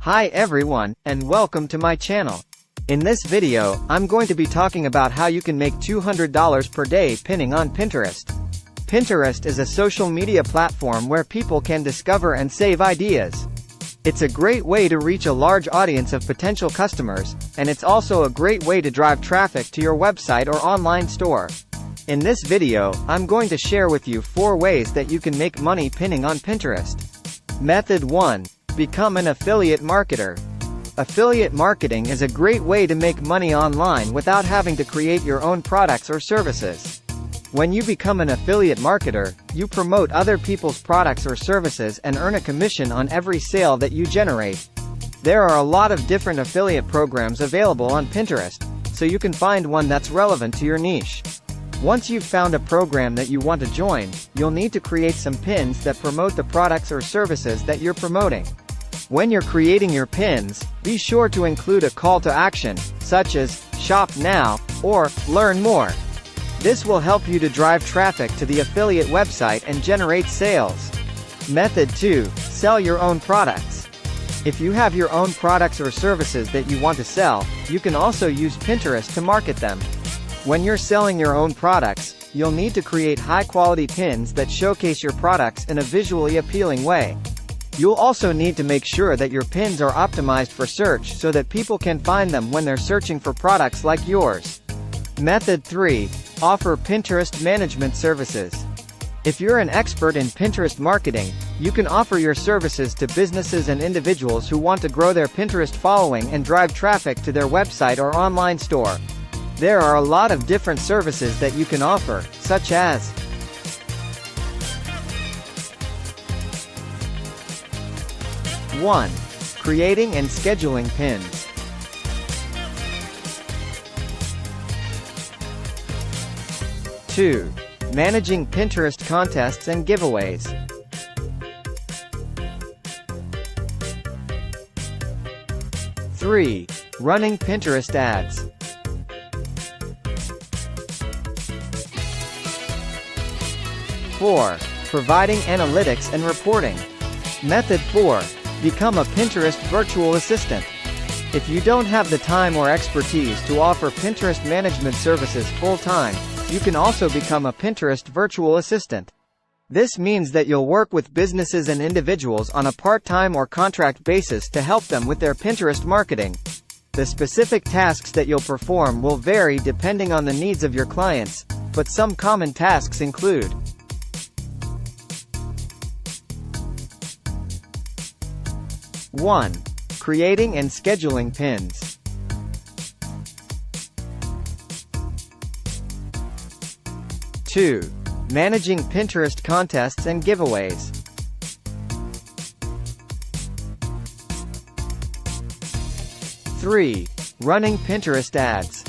Hi everyone, and welcome to my channel. In this video, I'm going to be talking about how you can make $200 per day pinning on Pinterest. Pinterest is a social media platform where people can discover and save ideas. It's a great way to reach a large audience of potential customers, and it's also a great way to drive traffic to your website or online store. In this video, I'm going to share with you 4 ways that you can make money pinning on Pinterest. Method 1. Become an affiliate marketer. Affiliate marketing is a great way to make money online without having to create your own products or services. When you become an affiliate marketer, you promote other people's products or services and earn a commission on every sale that you generate. There are a lot of different affiliate programs available on Pinterest, so you can find one that's relevant to your niche. Once you've found a program that you want to join, you'll need to create some pins that promote the products or services that you're promoting. When you're creating your pins, be sure to include a call to action, such as, shop now, or, learn more. This will help you to drive traffic to the affiliate website and generate sales. Method 2. Sell your own products. If you have your own products or services that you want to sell, you can also use Pinterest to market them. When you're selling your own products, you'll need to create high-quality pins that showcase your products in a visually appealing way. You'll also need to make sure that your pins are optimized for search so that people can find them when they're searching for products like yours. Method 3. Offer Pinterest management services. If you're an expert in Pinterest marketing, you can offer your services to businesses and individuals who want to grow their Pinterest following and drive traffic to their website or online store. There are a lot of different services that you can offer, such as 1. Creating and scheduling pins. 2. Managing Pinterest contests and giveaways. 3. Running Pinterest ads. 4. Providing analytics and reporting. Method 4. Become a Pinterest virtual assistant. If you don't have the time or expertise to offer Pinterest management services full-time, you can also become a Pinterest virtual assistant. This means that you'll work with businesses and individuals on a part-time or contract basis to help them with their Pinterest marketing. The specific tasks that you'll perform will vary depending on the needs of your clients, but some common tasks include 1. Creating and scheduling pins. 2. Managing Pinterest contests and giveaways. 3. Running Pinterest ads.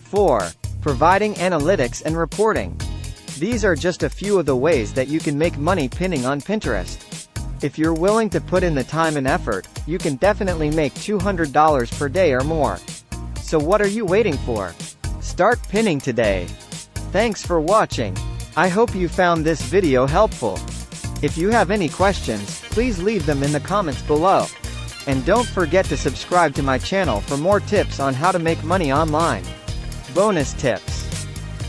4. Providing analytics and reporting. These are just a few of the ways that you can make money pinning on Pinterest. If you're willing to put in the time and effort, you can definitely make $200 per day or more. So what are you waiting for? Start pinning today. Thanks for watching. I hope you found this video helpful. If you have any questions, please leave them in the comments below. And don't forget to subscribe to my channel for more tips on how to make money online. Bonus tips.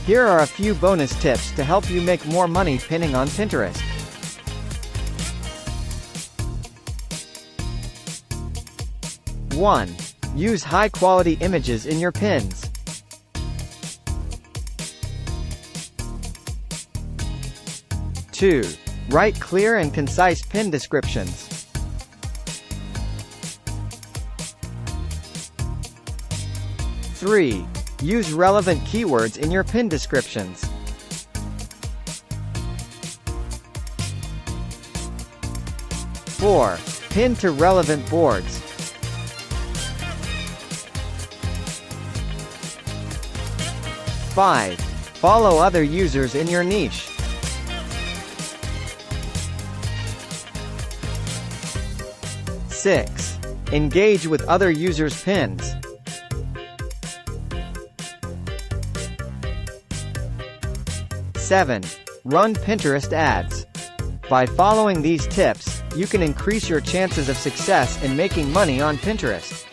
Here are a few bonus tips to help you make more money pinning on Pinterest. 1. Use high-quality images in your pins. 2. Write clear and concise pin descriptions. 3. Use relevant keywords in your pin descriptions. 4. Pin to relevant boards. 5. Follow other users in your niche. 6. Engage with other users' pins. 7. Run Pinterest ads. By following these tips, you can increase your chances of success in making money on Pinterest.